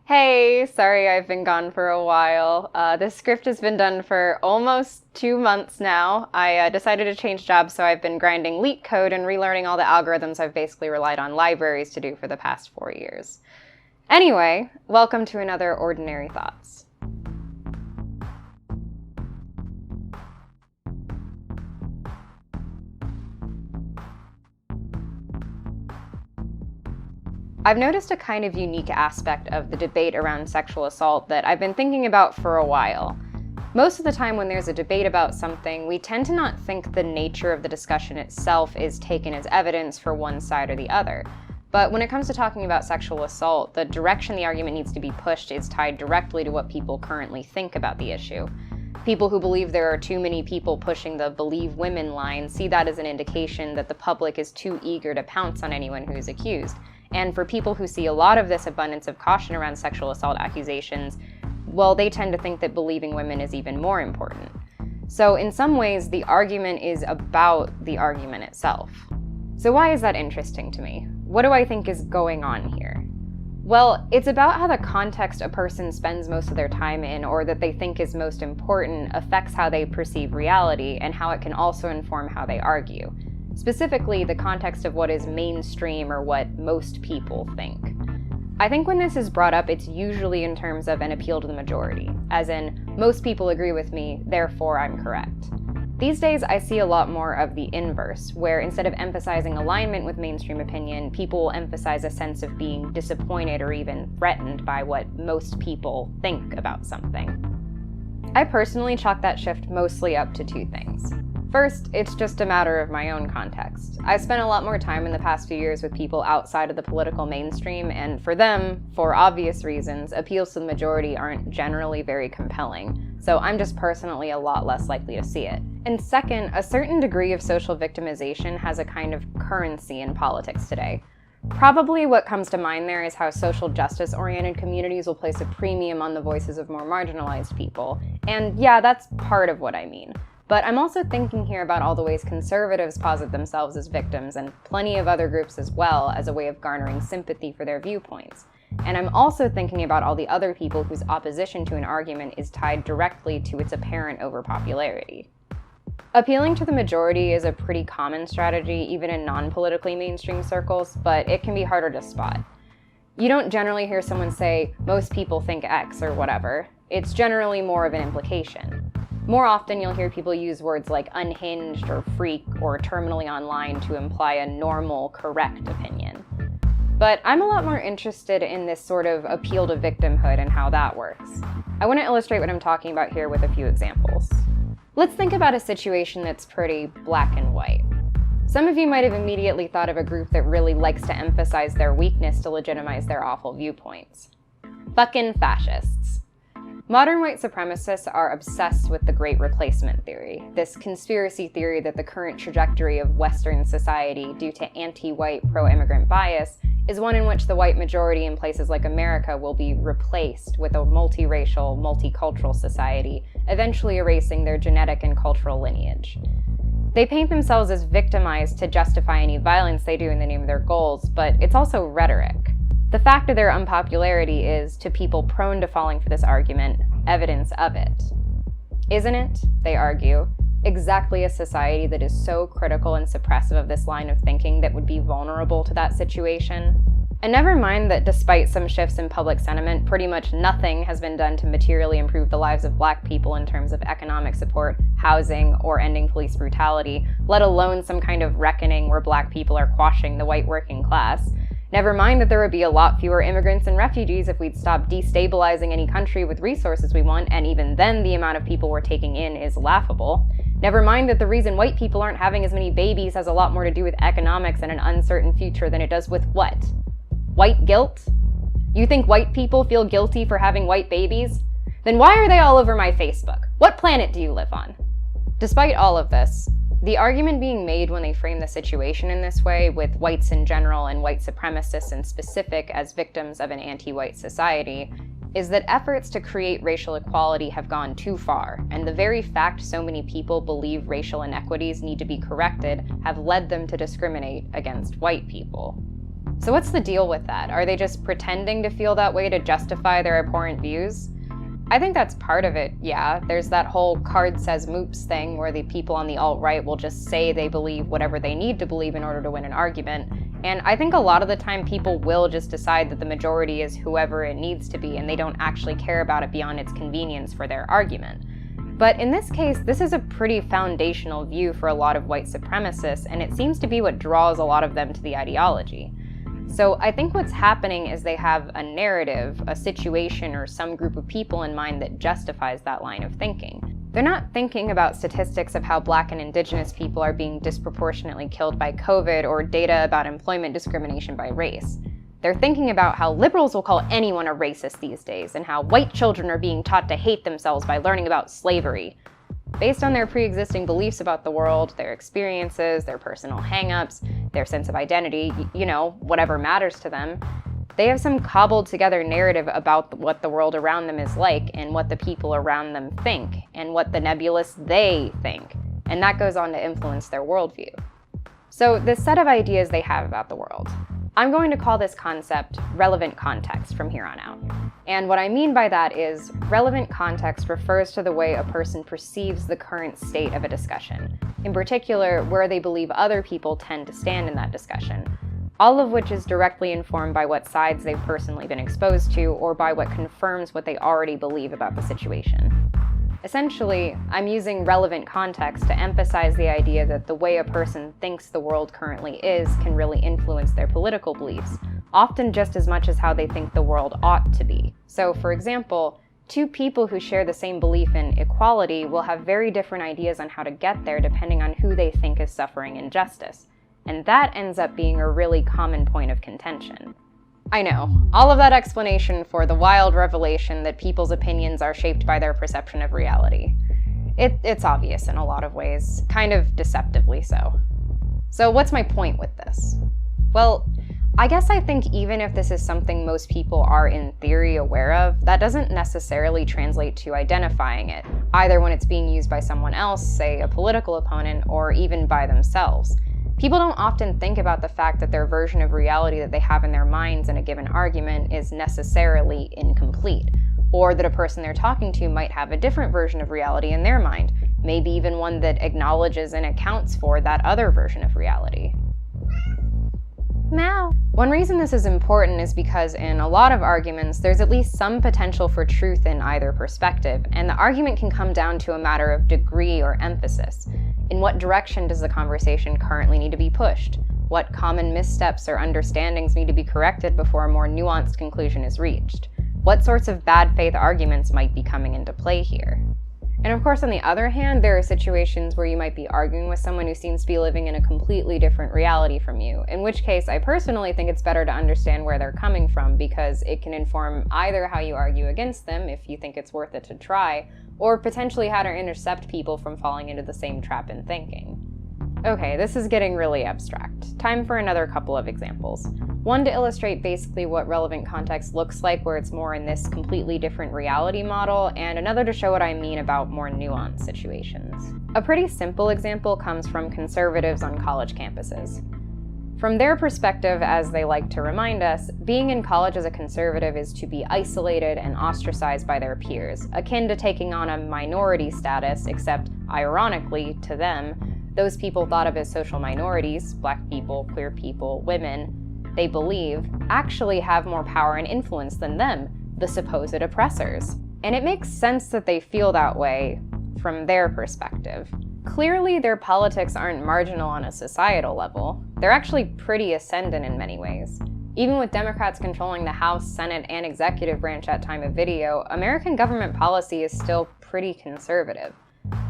Hey, sorry I've been gone for a while. This script has been done for almost 2 months now. I decided to change jobs, so I've been grinding LeetCode and relearning all the algorithms I've basically relied on libraries to do for the past 4 years. Anyway, welcome to another Ordinary Thoughts. I've noticed a kind of unique aspect of the debate around sexual assault that I've been thinking about for a while. Most of the time when there's a debate about something, we tend to not think the nature of the discussion itself is taken as evidence for one side or the other. But when it comes to talking about sexual assault, the direction the argument needs to be pushed is tied directly to what people currently think about the issue. People who believe there are too many people pushing the "believe women" line see that as an indication that the public is too eager to pounce on anyone who is accused. And for people who see a lot of this abundance of caution around sexual assault accusations, well, they tend to think that believing women is even more important. So in some ways, the argument is about the argument itself. So why is that interesting to me? What do I think is going on here? Well, it's about how the context a person spends most of their time in, or that they think is most important, affects how they perceive reality, and how it can also inform how they argue. Specifically, the context of what is mainstream or what most people think. I think when this is brought up, it's usually in terms of an appeal to the majority, as in, most people agree with me, therefore I'm correct. These days, I see a lot more of the inverse, where instead of emphasizing alignment with mainstream opinion, people will emphasize a sense of being disappointed or even threatened by what most people think about something. I personally chalk that shift mostly up to two things. First, it's just a matter of my own context. I've spent a lot more time in the past few years with people outside of the political mainstream, and for them, for obvious reasons, appeals to the majority aren't generally very compelling, so I'm just personally a lot less likely to see it. And second, a certain degree of social victimization has a kind of currency in politics today. Probably what comes to mind there is how social justice-oriented communities will place a premium on the voices of more marginalized people, and yeah, that's part of what I mean. But I'm also thinking here about all the ways conservatives posit themselves as victims, and plenty of other groups as well, as a way of garnering sympathy for their viewpoints. And I'm also thinking about all the other people whose opposition to an argument is tied directly to its apparent overpopularity. Appealing to the majority is a pretty common strategy, even in non-politically mainstream circles, but it can be harder to spot. You don't generally hear someone say, "most people think X," or whatever. It's generally more of an implication. More often, you'll hear people use words like unhinged or freak or terminally online to imply a normal, correct opinion. But I'm a lot more interested in this sort of appeal to victimhood and how that works. I want to illustrate what I'm talking about here with a few examples. Let's think about a situation that's pretty black and white. Some of you might have immediately thought of a group that really likes to emphasize their weakness to legitimize their awful viewpoints. Fucking fascists. Modern white supremacists are obsessed with the Great Replacement theory, this conspiracy theory that the current trajectory of Western society, due to anti-white, pro-immigrant bias, is one in which the white majority in places like America will be replaced with a multiracial, multicultural society, eventually erasing their genetic and cultural lineage. They paint themselves as victimized to justify any violence they do in the name of their goals, but it's also rhetoric. The fact of their unpopularity is, to people prone to falling for this argument, evidence of it. Isn't it, they argue, exactly a society that is so critical and suppressive of this line of thinking that would be vulnerable to that situation? And never mind that despite some shifts in public sentiment, pretty much nothing has been done to materially improve the lives of Black people in terms of economic support, housing, or ending police brutality, let alone some kind of reckoning where Black people are quashing the white working class. Never mind that there would be a lot fewer immigrants and refugees if we'd stop destabilizing any country with resources we want, and even then the amount of people we're taking in is laughable. Never mind that the reason white people aren't having as many babies has a lot more to do with economics and an uncertain future than it does with what? White guilt? You think white people feel guilty for having white babies? Then why are they all over my Facebook? What planet do you live on? Despite all of this, the argument being made when they frame the situation in this way, with whites in general and white supremacists in specific as victims of an anti-white society, is that efforts to create racial equality have gone too far, and the very fact so many people believe racial inequities need to be corrected have led them to discriminate against white people. So what's the deal with that? Are they just pretending to feel that way to justify their abhorrent views? I think that's part of it, yeah. There's that whole card says moops thing where the people on the alt-right will just say they believe whatever they need to believe in order to win an argument. And I think a lot of the time people will just decide that the majority is whoever it needs to be and they don't actually care about it beyond its convenience for their argument. But in this case, this is a pretty foundational view for a lot of white supremacists, and it seems to be what draws a lot of them to the ideology. So I think what's happening is they have a narrative, a situation, or some group of people in mind that justifies that line of thinking. They're not thinking about statistics of how Black and Indigenous people are being disproportionately killed by COVID or data about employment discrimination by race. They're thinking about how liberals will call anyone a racist these days, and how white children are being taught to hate themselves by learning about slavery. Based on their pre-existing beliefs about the world, their experiences, their personal hang-ups, their sense of identity, whatever matters to them, they have some cobbled together narrative about what the world around them is like and what the people around them think and what the nebulous they think. And that goes on to influence their worldview. So this set of ideas they have about the world, I'm going to call this concept relevant context from here on out. And what I mean by that is relevant context refers to the way a person perceives the current state of a discussion, in particular where they believe other people tend to stand in that discussion, all of which is directly informed by what sides they've personally been exposed to or by what confirms what they already believe about the situation. Essentially, I'm using relevant context to emphasize the idea that the way a person thinks the world currently is can really influence their political beliefs, often just as much as how they think the world ought to be. So, for example, two people who share the same belief in equality will have very different ideas on how to get there depending on who they think is suffering injustice. And that ends up being a really common point of contention. I know, all of that explanation for the wild revelation that people's opinions are shaped by their perception of reality. It's obvious in a lot of ways, kind of deceptively so. So what's my point with this? Well, I guess I think even if this is something most people are in theory aware of, that doesn't necessarily translate to identifying it, either when it's being used by someone else, say a political opponent, or even by themselves. People don't often think about the fact that their version of reality that they have in their minds in a given argument is necessarily incomplete, or that a person they're talking to might have a different version of reality in their mind, maybe even one that acknowledges and accounts for that other version of reality. Now, one reason this is important is because in a lot of arguments, there's at least some potential for truth in either perspective, and the argument can come down to a matter of degree or emphasis. In what direction does the conversation currently need to be pushed? What common missteps or understandings need to be corrected before a more nuanced conclusion is reached? What sorts of bad faith arguments might be coming into play here? And of course, on the other hand, there are situations where you might be arguing with someone who seems to be living in a completely different reality from you, in which case I personally think it's better to understand where they're coming from because it can inform either how you argue against them, if you think it's worth it to try, or potentially how to intercept people from falling into the same trap in thinking. Okay, this is getting really abstract. Time for another couple of examples. One to illustrate basically what relevant context looks like where it's more in this completely different reality model, and another to show what I mean about more nuanced situations. A pretty simple example comes from conservatives on college campuses. From their perspective, as they like to remind us, being in college as a conservative is to be isolated and ostracized by their peers, akin to taking on a minority status, except, ironically, to them, those people thought of as social minorities, Black people, queer people, women, they believe, actually have more power and influence than them, the supposed oppressors. And it makes sense that they feel that way from their perspective. Clearly, their politics aren't marginal on a societal level. They're actually pretty ascendant in many ways. Even with Democrats controlling the House, Senate, and executive branch at time of video, American government policy is still pretty conservative.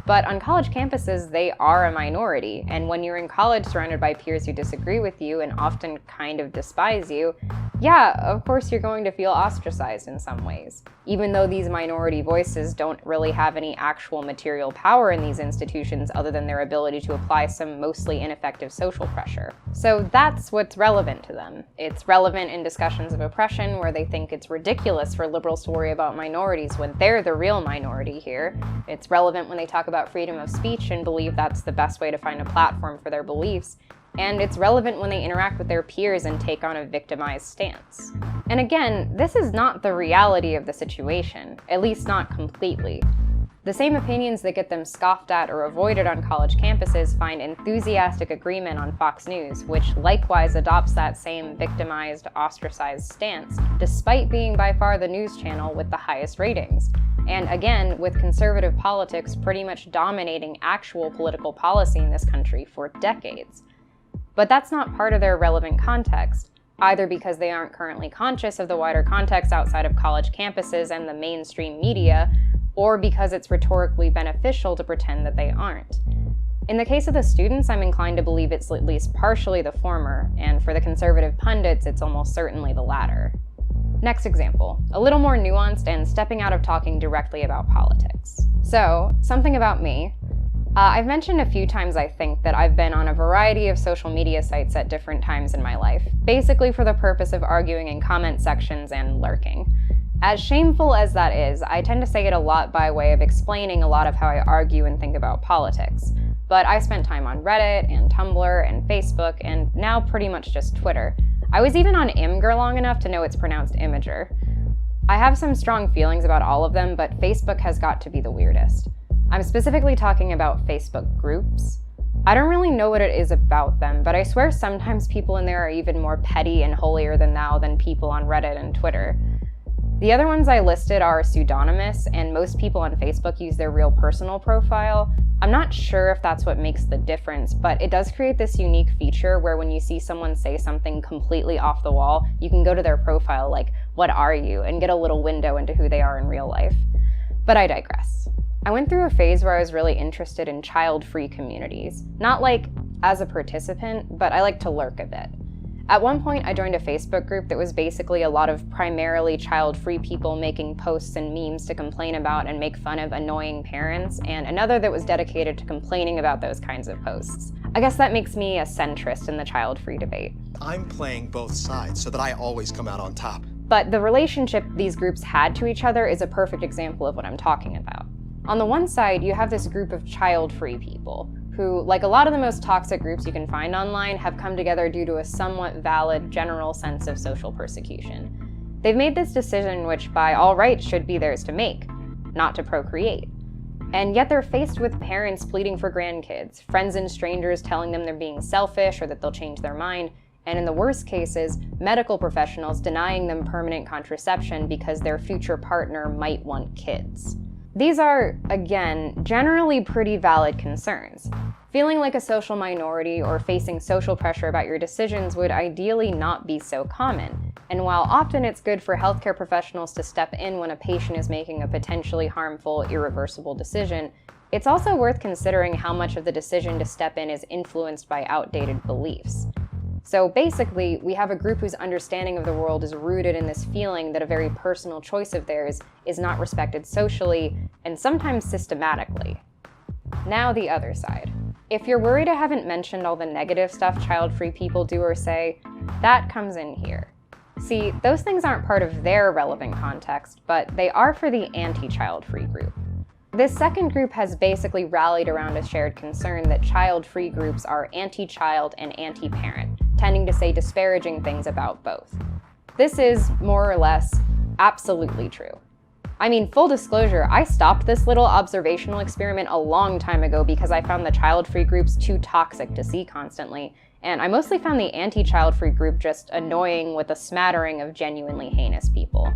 But on college campuses, they are a minority, and when you're in college surrounded by peers who disagree with you and often kind of despise you, yeah, of course you're going to feel ostracized in some ways, even though these minority voices don't really have any actual material power in these institutions other than their ability to apply some mostly ineffective social pressure. So that's what's relevant to them. It's relevant in discussions of oppression where they think it's ridiculous for liberals to worry about minorities when they're the real minority here. It's relevant when they talk about freedom of speech and believe that's the best way to find a platform for their beliefs, and it's relevant when they interact with their peers and take on a victimized stance. And again, this is not the reality of the situation, at least not completely. The same opinions that get them scoffed at or avoided on college campuses find enthusiastic agreement on Fox News, which likewise adopts that same victimized, ostracized stance, despite being by far the news channel with the highest ratings. And again, with conservative politics pretty much dominating actual political policy in this country for decades. But that's not part of their relevant context, either because they aren't currently conscious of the wider context outside of college campuses and the mainstream media, or because it's rhetorically beneficial to pretend that they aren't. In the case of the students, I'm inclined to believe it's at least partially the former, and for the conservative pundits, it's almost certainly the latter. Next example, a little more nuanced and stepping out of talking directly about politics. So, something about me. I've mentioned a few times, I think, that I've been on a variety of social media sites at different times in my life, basically for the purpose of arguing in comment sections and lurking. As shameful as that is, I tend to say it a lot by way of explaining a lot of how I argue and think about politics. But I spent time on Reddit and Tumblr and Facebook and now pretty much just Twitter. I was even on Imgur long enough to know it's pronounced Imager. I have some strong feelings about all of them, but Facebook has got to be the weirdest. I'm specifically talking about Facebook groups. I don't really know what it is about them, but I swear sometimes people in there are even more petty and holier than thou than people on Reddit and Twitter. The other ones I listed are pseudonymous, and most people on Facebook use their real personal profile. I'm not sure if that's what makes the difference, but it does create this unique feature where when you see someone say something completely off the wall, you can go to their profile like, "What are you?" and get a little window into who they are in real life. But I digress. I went through a phase where I was really interested in child-free communities. Not like as a participant, but I like to lurk a bit. At one point, I joined a Facebook group that was basically a lot of primarily child-free people making posts and memes to complain about and make fun of annoying parents, and another that was dedicated to complaining about those kinds of posts. I guess that makes me a centrist in the child-free debate. I'm playing both sides so that I always come out on top. But the relationship these groups had to each other is a perfect example of what I'm talking about. On the one side, you have this group of child-free people, who, like a lot of the most toxic groups you can find online, have come together due to a somewhat valid general sense of social persecution. They've made this decision which by all rights should be theirs to make, not to procreate. And yet they're faced with parents pleading for grandkids, friends and strangers telling them they're being selfish or that they'll change their mind, and in the worst cases, medical professionals denying them permanent contraception because their future partner might want kids. These are, again, generally pretty valid concerns. Feeling like a social minority or facing social pressure about your decisions would ideally not be so common. And while often it's good for healthcare professionals to step in when a patient is making a potentially harmful, irreversible decision, it's also worth considering how much of the decision to step in is influenced by outdated beliefs. So basically, we have a group whose understanding of the world is rooted in this feeling that a very personal choice of theirs is not respected socially and sometimes systematically. Now the other side. If you're worried I haven't mentioned all the negative stuff child-free people do or say, that comes in here. See, those things aren't part of their relevant context, but they are for the anti-child-free group. This second group has basically rallied around a shared concern that child-free groups are anti-child and anti-parent, tending to say disparaging things about both. This is, more or less, absolutely true. I mean, full disclosure, I stopped this little observational experiment a long time ago because I found the child-free groups too toxic to see constantly, and I mostly found the anti-child-free group just annoying with a smattering of genuinely heinous people.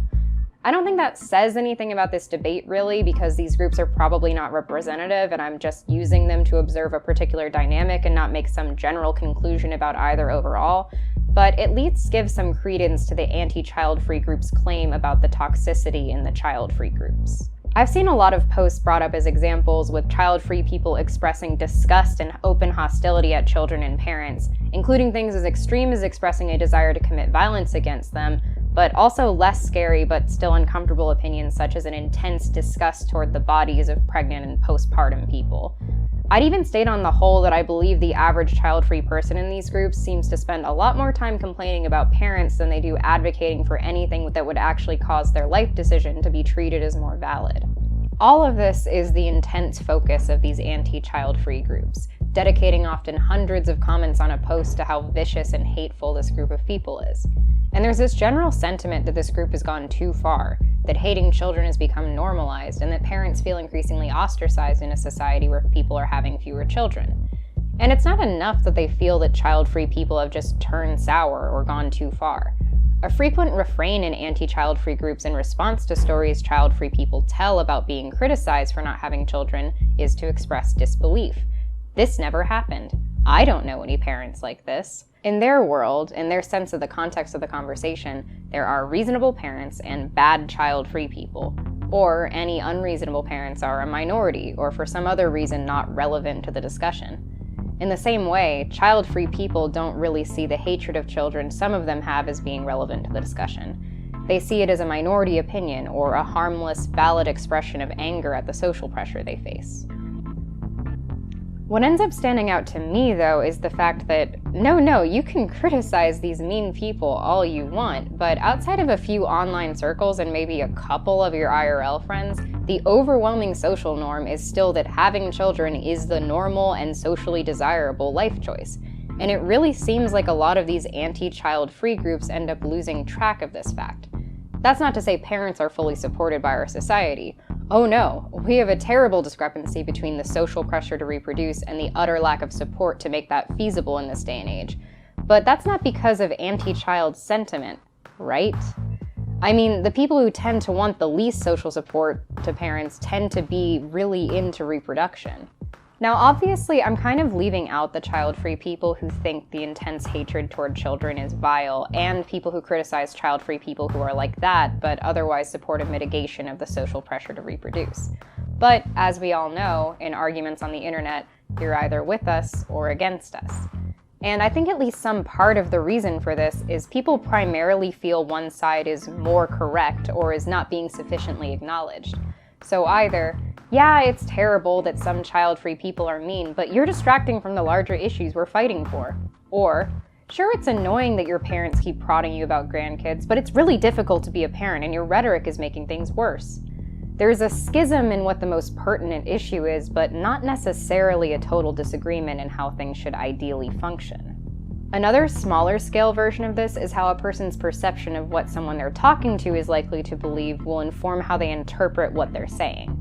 I don't think that says anything about this debate really, because these groups are probably not representative and I'm just using them to observe a particular dynamic and not make some general conclusion about either overall, but at least give some credence to the anti-child-free group's claim about the toxicity in the child-free groups. I've seen a lot of posts brought up as examples with child-free people expressing disgust and open hostility at children and parents, including things as extreme as expressing a desire to commit violence against them, but also less scary but still uncomfortable opinions such as an intense disgust toward the bodies of pregnant and postpartum people. I'd even state on the whole that I believe the average child-free person in these groups seems to spend a lot more time complaining about parents than they do advocating for anything that would actually cause their life decision to be treated as more valid. All of this is the intense focus of these anti-child-free groups, dedicating often hundreds of comments on a post to how vicious and hateful this group of people is. And there's this general sentiment that this group has gone too far, that hating children has become normalized, and that parents feel increasingly ostracized in a society where people are having fewer children. And it's not enough that they feel that child-free people have just turned sour or gone too far. A frequent refrain in anti-child-free groups in response to stories child-free people tell about being criticized for not having children is to express disbelief. This never happened. I don't know any parents like this. In their world, in their sense of the context of the conversation, there are reasonable parents and bad child-free people. Or any unreasonable parents are a minority, or for some other reason not relevant to the discussion. In the same way, child-free people don't really see the hatred of children some of them have as being relevant to the discussion. They see it as a minority opinion or a harmless, valid expression of anger at the social pressure they face. What ends up standing out to me, though, is the fact that, no, you can criticize these mean people all you want, but outside of a few online circles and maybe a couple of your IRL friends, the overwhelming social norm is still that having children is the normal and socially desirable life choice. And it really seems like a lot of these anti-child-free groups end up losing track of this fact. That's not to say parents are fully supported by our society. Oh no, we have a terrible discrepancy between the social pressure to reproduce and the utter lack of support to make that feasible in this day and age. But that's not because of anti-child sentiment, right? I mean, the people who tend to want the least social support to parents tend to be really into reproduction. Now, obviously, I'm kind of leaving out the child-free people who think the intense hatred toward children is vile, and people who criticize child-free people who are like that, but otherwise support a mitigation of the social pressure to reproduce. But, as we all know, in arguments on the internet, you're either with us or against us. And I think at least some part of the reason for this is people primarily feel one side is more correct or is not being sufficiently acknowledged. So either, yeah, it's terrible that some child-free people are mean, but you're distracting from the larger issues we're fighting for. Or, sure, it's annoying that your parents keep prodding you about grandkids, but it's really difficult to be a parent and your rhetoric is making things worse. There's a schism in what the most pertinent issue is, but not necessarily a total disagreement in how things should ideally function. Another smaller scale version of this is how a person's perception of what someone they're talking to is likely to believe will inform how they interpret what they're saying.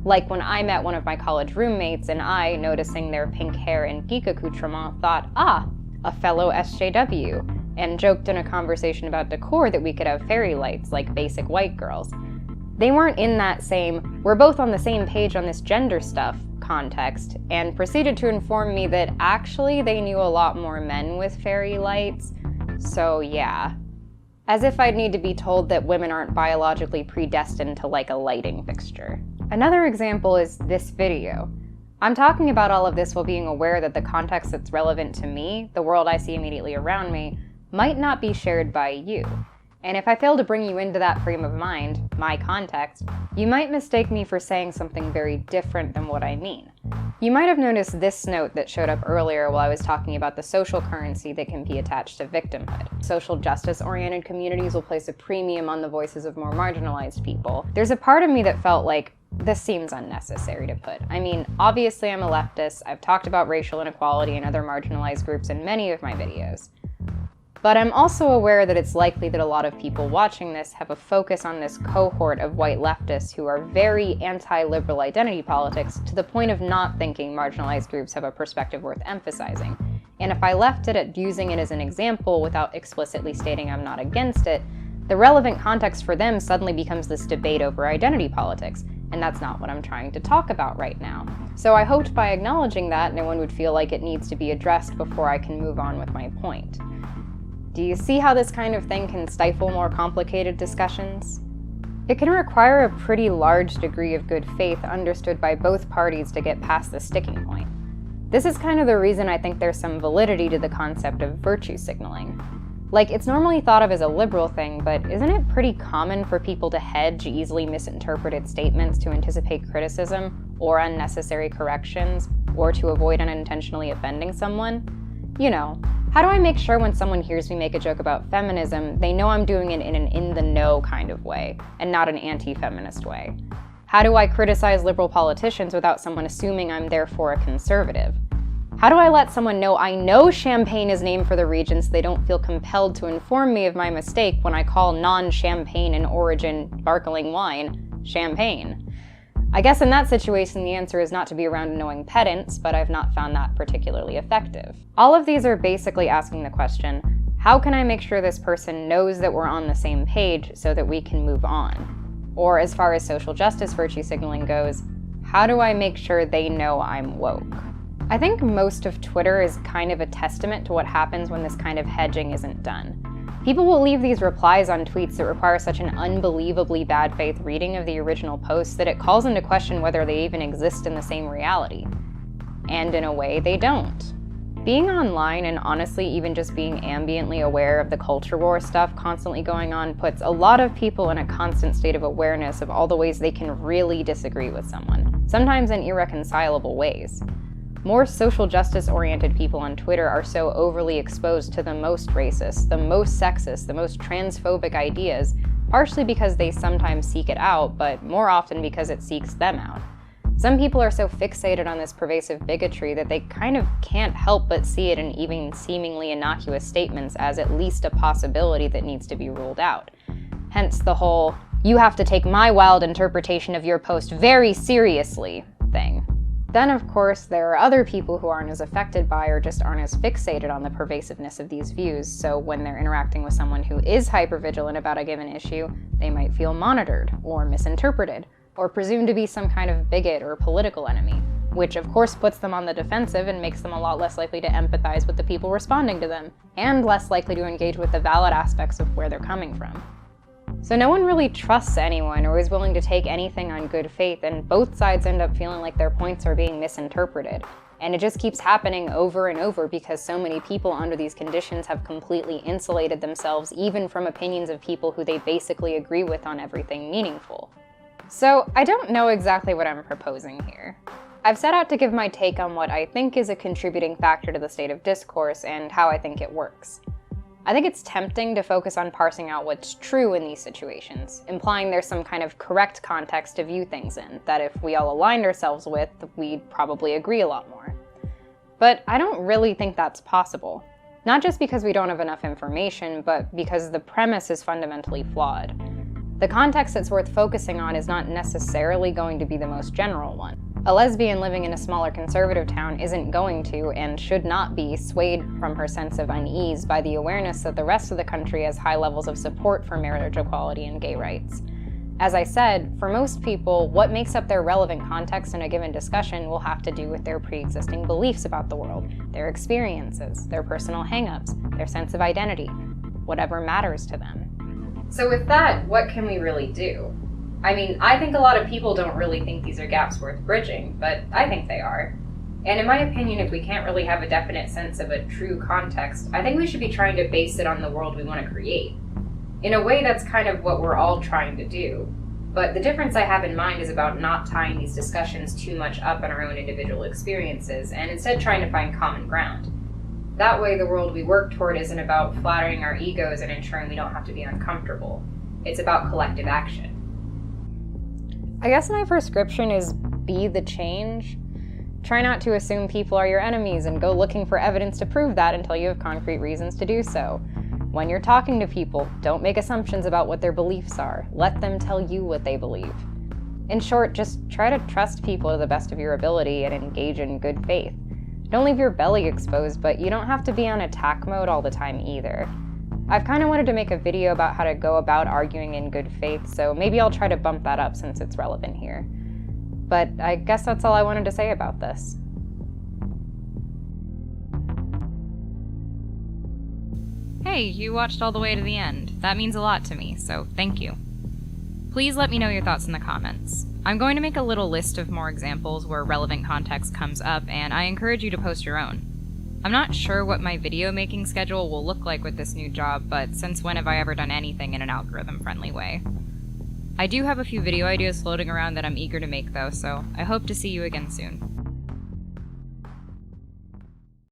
Like when I met one of my college roommates and I, noticing their pink hair and geek accoutrement, thought, a fellow SJW, and joked in a conversation about decor that we could have fairy lights like basic white girls. They weren't in that same, we're both on the same page on this gender stuff context, and proceeded to inform me that actually they knew a lot more men with fairy lights, so yeah. As if I'd need to be told that women aren't biologically predestined to like a lighting fixture. Another example is this video. I'm talking about all of this while being aware that the context that's relevant to me, the world I see immediately around me, might not be shared by you. And if I fail to bring you into that frame of mind, my context, you might mistake me for saying something very different than what I mean. You might have noticed this note that showed up earlier while I was talking about the social currency that can be attached to victimhood. Social justice-oriented communities will place a premium on the voices of more marginalized people. There's a part of me that felt like, this seems unnecessary to put. I mean, obviously I'm a leftist, I've talked about racial inequality and other marginalized groups in many of my videos. But I'm also aware that it's likely that a lot of people watching this have a focus on this cohort of white leftists who are very anti-liberal identity politics to the point of not thinking marginalized groups have a perspective worth emphasizing. And if I left it at using it as an example without explicitly stating I'm not against it, the relevant context for them suddenly becomes this debate over identity politics, and that's not what I'm trying to talk about right now. So I hoped by acknowledging that no one would feel like it needs to be addressed before I can move on with my point. Do you see how this kind of thing can stifle more complicated discussions? It can require a pretty large degree of good faith understood by both parties to get past the sticking point. This is kind of the reason I think there's some validity to the concept of virtue signaling. Like, it's normally thought of as a liberal thing, but isn't it pretty common for people to hedge easily misinterpreted statements to anticipate criticism or unnecessary corrections, or to avoid unintentionally offending someone? You know, how do I make sure when someone hears me make a joke about feminism, they know I'm doing it in an in-the-know kind of way, and not an anti-feminist way? How do I criticize liberal politicians without someone assuming I'm therefore a conservative? How do I let someone know I know Champagne is named for the region so they don't feel compelled to inform me of my mistake when I call non-champagne in origin sparkling wine champagne? I guess in that situation the answer is not to be around annoying pedants, but I've not found that particularly effective. All of these are basically asking the question, how can I make sure this person knows that we're on the same page so that we can move on? Or as far as social justice virtue signaling goes, how do I make sure they know I'm woke? I think most of Twitter is kind of a testament to what happens when this kind of hedging isn't done. People will leave these replies on tweets that require such an unbelievably bad faith reading of the original post that it calls into question whether they even exist in the same reality. And in a way, they don't. Being online and honestly even just being ambiently aware of the culture war stuff constantly going on puts a lot of people in a constant state of awareness of all the ways they can really disagree with someone, sometimes in irreconcilable ways. More social justice-oriented people on Twitter are so overly exposed to the most racist, the most sexist, the most transphobic ideas, partially because they sometimes seek it out, but more often because it seeks them out. Some people are so fixated on this pervasive bigotry that they kind of can't help but see it in even seemingly innocuous statements as at least a possibility that needs to be ruled out. Hence the whole, "you have to take my wild interpretation of your post very seriously" thing. Then, of course, there are other people who aren't as affected by or just aren't as fixated on the pervasiveness of these views, so when they're interacting with someone who is hypervigilant about a given issue, they might feel monitored, or misinterpreted, or presumed to be some kind of bigot or political enemy, which of course puts them on the defensive and makes them a lot less likely to empathize with the people responding to them, and less likely to engage with the valid aspects of where they're coming from. So no one really trusts anyone or is willing to take anything on good faith, and both sides end up feeling like their points are being misinterpreted. And it just keeps happening over and over because so many people under these conditions have completely insulated themselves even from opinions of people who they basically agree with on everything meaningful. So I don't know exactly what I'm proposing here. I've set out to give my take on what I think is a contributing factor to the state of discourse and how I think it works. I think it's tempting to focus on parsing out what's true in these situations, implying there's some kind of correct context to view things in, that if we all aligned ourselves with, we'd probably agree a lot more. But I don't really think that's possible. Not just because we don't have enough information, but because the premise is fundamentally flawed. The context that's worth focusing on is not necessarily going to be the most general one. A lesbian living in a smaller conservative town isn't going to, and should not be, swayed from her sense of unease by the awareness that the rest of the country has high levels of support for marriage equality and gay rights. As I said, for most people, what makes up their relevant context in a given discussion will have to do with their pre-existing beliefs about the world, their experiences, their personal hang-ups, their sense of identity, whatever matters to them. So with that, what can we really do? I mean, I think a lot of people don't really think these are gaps worth bridging, but I think they are. And in my opinion, if we can't really have a definite sense of a true context, I think we should be trying to base it on the world we want to create. In a way, that's kind of what we're all trying to do. But the difference I have in mind is about not tying these discussions too much up on our own individual experiences, and instead trying to find common ground. That way, the world we work toward isn't about flattering our egos and ensuring we don't have to be uncomfortable. It's about collective action. I guess my prescription is be the change. Try not to assume people are your enemies and go looking for evidence to prove that until you have concrete reasons to do so. When you're talking to people, don't make assumptions about what their beliefs are. Let them tell you what they believe. In short, just try to trust people to the best of your ability and engage in good faith. Don't leave your belly exposed, but you don't have to be on attack mode all the time either. I've kind of wanted to make a video about how to go about arguing in good faith, so maybe I'll try to bump that up since it's relevant here. But I guess that's all I wanted to say about this. Hey, you watched all the way to the end. That means a lot to me, so thank you. Please let me know your thoughts in the comments. I'm going to make a little list of more examples where relevant context comes up, and I encourage you to post your own. I'm not sure what my video making schedule will look like with this new job, but since when have I ever done anything in an algorithm-friendly way? I do have a few video ideas floating around that I'm eager to make though, so I hope to see you again soon.